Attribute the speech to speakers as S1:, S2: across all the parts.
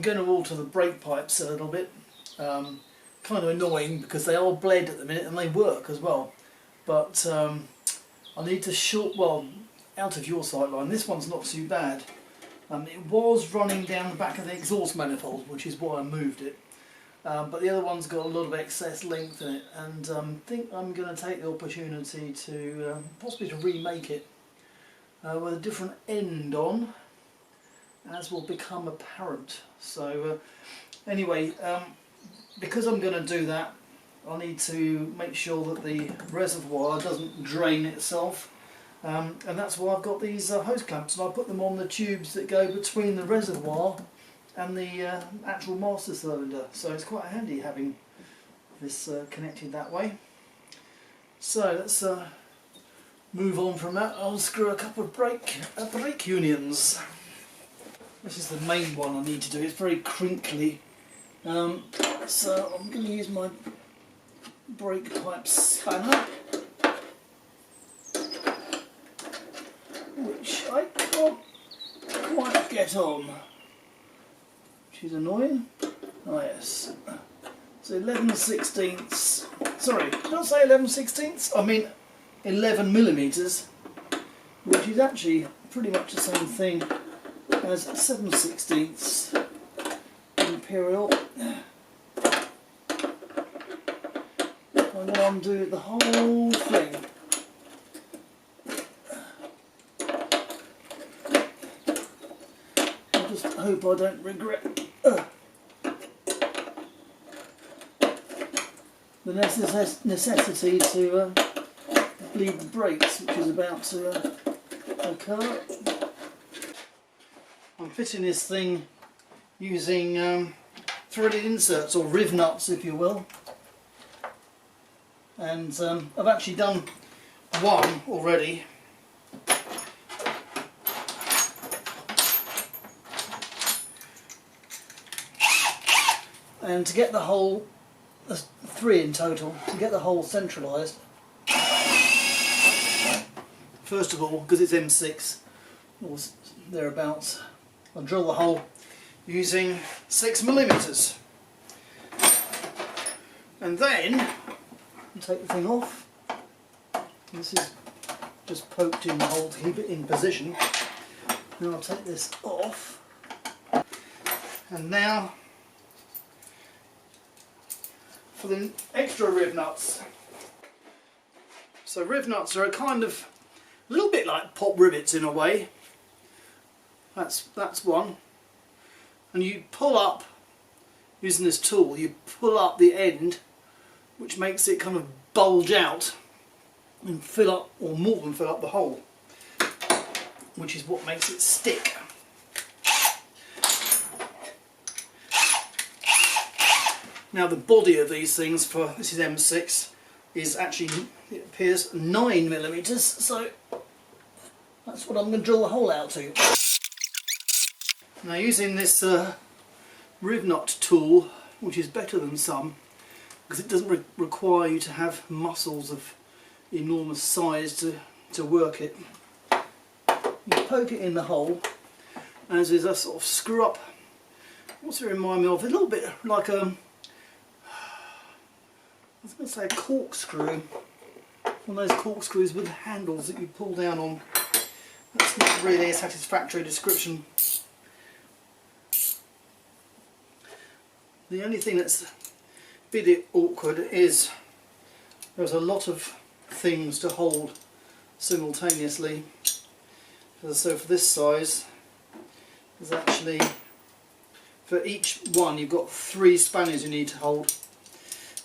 S1: going to alter the brake pipes a little bit. Kind of annoying because they are bled at the minute and they work as well. But I need to out of your sight line. This one's not too bad. It was running down the back of the exhaust manifold, which is why I moved it. But the other one's got a lot of excess length in it, and I think I'm going to take the opportunity to possibly to remake it with a different end on, as will become apparent. So anyway, because I'm going to do that, I need to make sure that the reservoir doesn't drain itself, and that's why I've got these hose clamps, and I put them on the tubes that go between the reservoir and the actual master cylinder, so it's quite handy having this connected that way. So let's move on from that. I'll screw a couple of brake unions. This is the main one I need to do. It's very crinkly, so I'm going to use my brake pipe spanner, which I can't quite get on, which is annoying. Oh yes, so 11/16. Sorry, did I say 11/16? I mean 11 millimeters, which is actually pretty much the same thing as 7/16 imperial. I'm going to undo the whole thing. I just hope I don't regret the necessity to bleed the brakes, which is about to occur. I'm fitting this thing using threaded inserts, or riv nuts if you will, and I've actually done one already. And to get the whole, there's 3 in total, to get the whole centralised, first of all, because it's M6 or thereabouts, I'll drill the hole using 6 millimeters, and then take the thing off. This is just poked in the hole to keep it in position. Now I'll take this off, and now for the extra riv nuts. So riv nuts are a kind of a little bit like pop rivets in a way. That's one, and you pull up using this tool. You pull up the end, which makes it kind of bulge out and fill up, or more than fill up, the hole, which is what makes it stick. Now the body of these things, for this is M6, is actually, it appears, 9 millimeters, so that's what I'm going to drill the hole out to. Now using this riv nut tool, which is better than some, because it doesn't require you to have muscles of enormous size to work it. You poke it in the hole, and as a sort of screw up. What's it remind me of? A little bit like a, I was going to say a corkscrew. One of those corkscrews with handles that you pull down on. That's not really a satisfactory description. The only thing that's a bit awkward is there's a lot of things to hold simultaneously. So for this size, there's actually, for each one you've got 3 spanners you need to hold.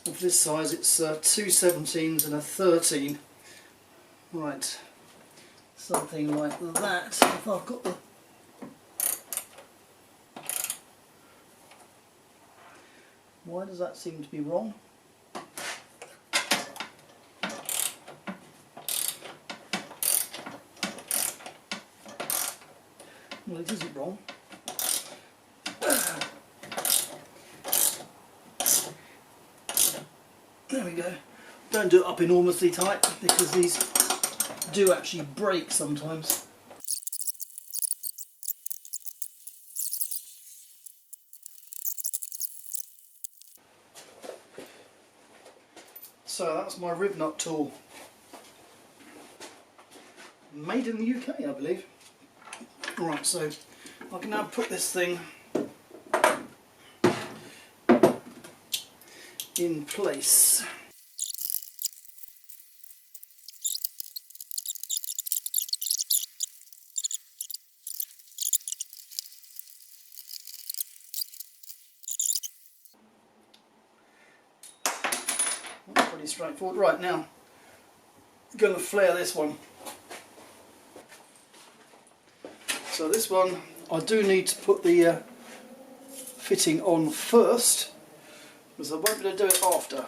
S1: And for this size it's 2 17s and a 13. Right, something like that. If I've got the, why does that seem to be wrong? Well, it isn't wrong. There we go. Don't do it up enormously tight, because these do actually break sometimes. So that's my rib nut tool. Made in the UK, I believe. Right, so I can now put this thing in place. That's pretty straightforward. Right, now I'm going to flare this one. So this one I do need to put the fitting on first, because I won't be able to do it after.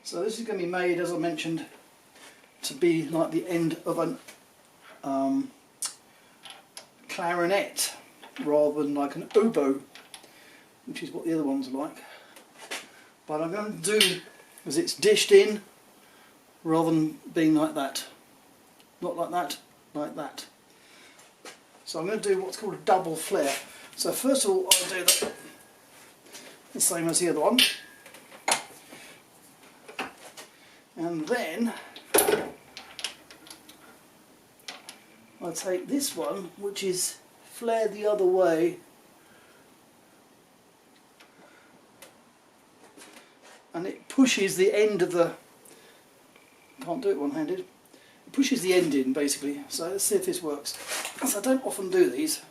S1: So this is going to be made, as I mentioned, to be like the end of an clarinet rather than like an oboe, which is what the other ones are like. But I'm going to do, because it's dished in, rather than being like that. Not like that, like that. So I'm going to do what's called a double flare. So first of all I'll do the same as the other one. And then I'll take this one, which is flared the other way, and it pushes the end of the, can't do it one-handed, it pushes the end in basically. So let's see if this works, because I don't often do these.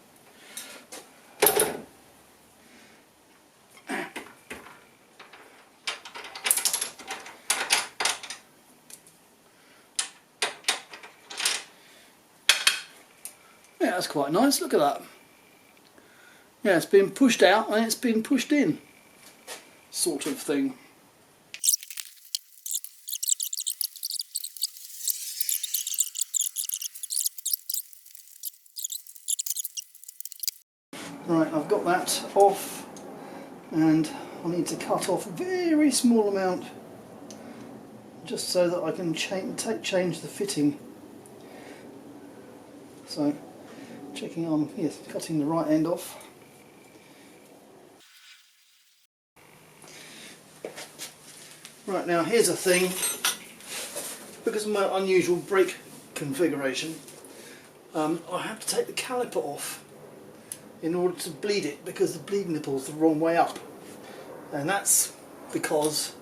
S1: Yeah, that's quite nice, look at that. Yeah, it's been pushed out and it's been pushed in, sort of thing. Right, I've got that off, and I need to cut off a very small amount just so that I can change the fitting. So, checking on, yes, cutting the right end off. Right, now here's a thing, because of my unusual brake configuration, I have to take the caliper off in order to bleed it, because the bleed nipple's the wrong way up, and that's because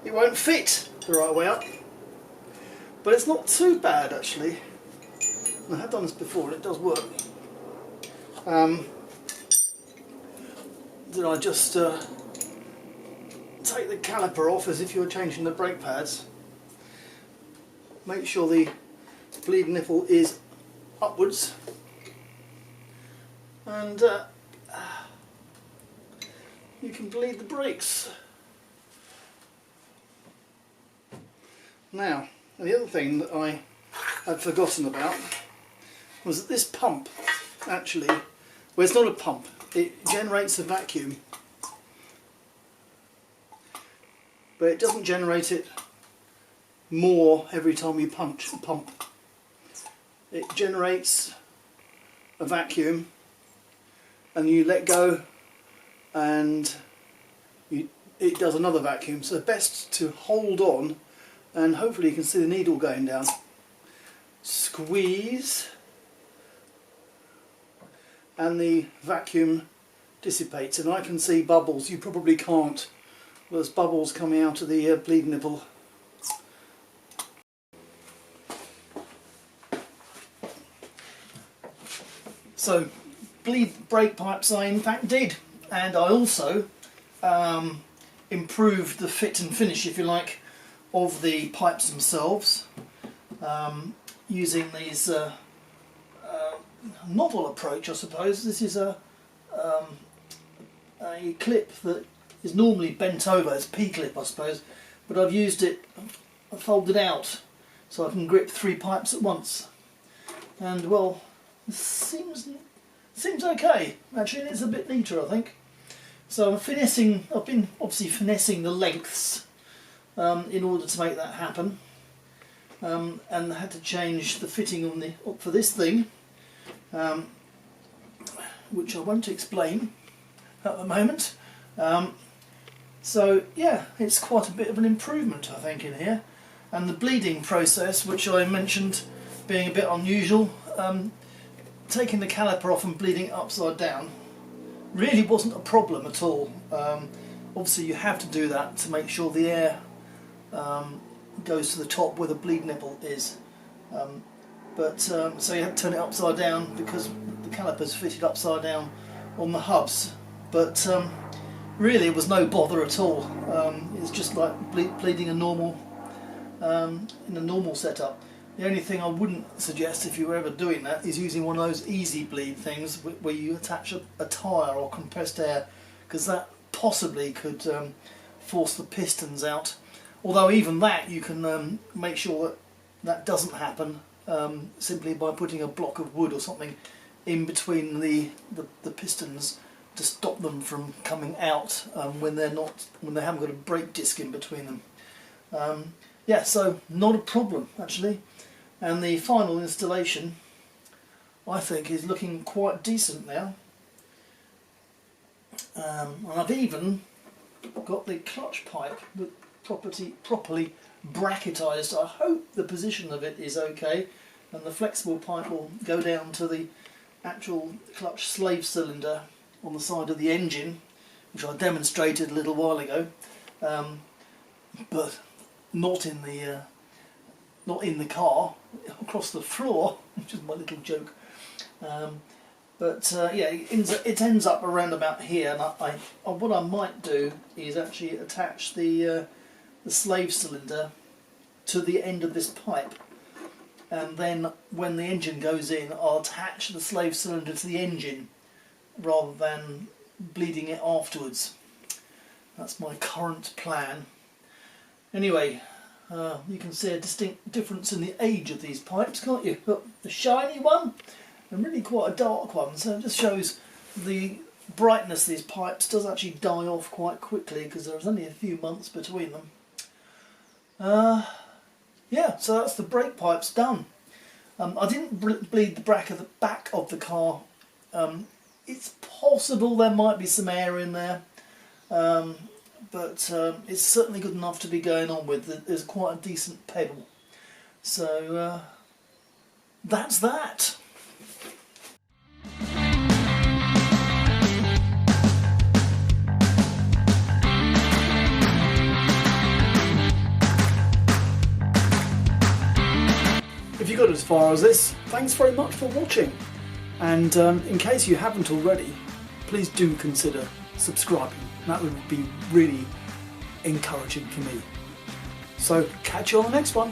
S1: it won't fit the right way up. But it's not too bad actually, and I have done this before and it does work. Then I just take the caliper off as if you're changing the brake pads, make sure the bleed nipple is upwards, and you can bleed the brakes. Now, the other thing that I had forgotten about was that this pump actually, well, it's not a pump, it generates a vacuum, but it doesn't generate it more every time you pump. It generates a vacuum, and you let go and it does another vacuum. So best to hold on, and hopefully you can see the needle going down. Squeeze, and the vacuum dissipates, and I can see bubbles. You probably can't. There's bubbles coming out of the bleed nipple. So bleed brake pipes I in fact did, and I also improved the fit and finish, if you like, of the pipes themselves, using these novel approach, I suppose. This is a clip that is normally bent over. It's a P-clip, I suppose, but I've used it, I've folded out so I can grip 3 pipes at once, and well, it seems okay actually. It's a bit neater, I think. So I've been obviously finessing the lengths in order to make that happen, and I had to change the fitting on for this thing, which I won't explain at the moment. So yeah, it's quite a bit of an improvement, I think, in here. And the bleeding process, which I mentioned being a bit unusual, taking the caliper off and bleeding upside down really wasn't a problem at all. Obviously you have to do that to make sure the air goes to the top where the bleed nipple is. So you have to turn it upside down because the caliper's fitted upside down on the hubs. But really it was no bother at all. It's just like bleeding a normal in a normal setup. The only thing I wouldn't suggest if you were ever doing that is using one of those easy bleed things where you attach a tyre or compressed air, because that possibly could force the pistons out. Although even that you can make sure that doesn't happen simply by putting a block of wood or something in between the pistons to stop them from coming out when they haven't got a brake disc in between them. Yeah, so not a problem actually. And the final installation, I think, is looking quite decent now. And I've even got the clutch pipe properly bracketised. I hope the position of it is okay, and the flexible pipe will go down to the actual clutch slave cylinder on the side of the engine, which I demonstrated a little while ago, but not in the car, across the floor, which is my little joke. Yeah, it ends up around about here, and what I might do is actually attach the slave cylinder to the end of this pipe, and then when the engine goes in, I'll attach the slave cylinder to the engine rather than bleeding it afterwards. That's my current plan. Anyway, you can see a distinct difference in the age of these pipes, can't you? Got the shiny one and really quite a dark one, so it just shows the brightness of these pipes does actually die off quite quickly because there's only a few months between them. Yeah, so that's the brake pipes done. I didn't bleed the back of the car. It's possible there might be some air in there, but it's certainly good enough to be going on with. There's quite a decent pedal. So that's that. If you got as far as this, thanks very much for watching. And in case you haven't already, please do consider subscribing. That would be really encouraging for me. So catch you on the next one.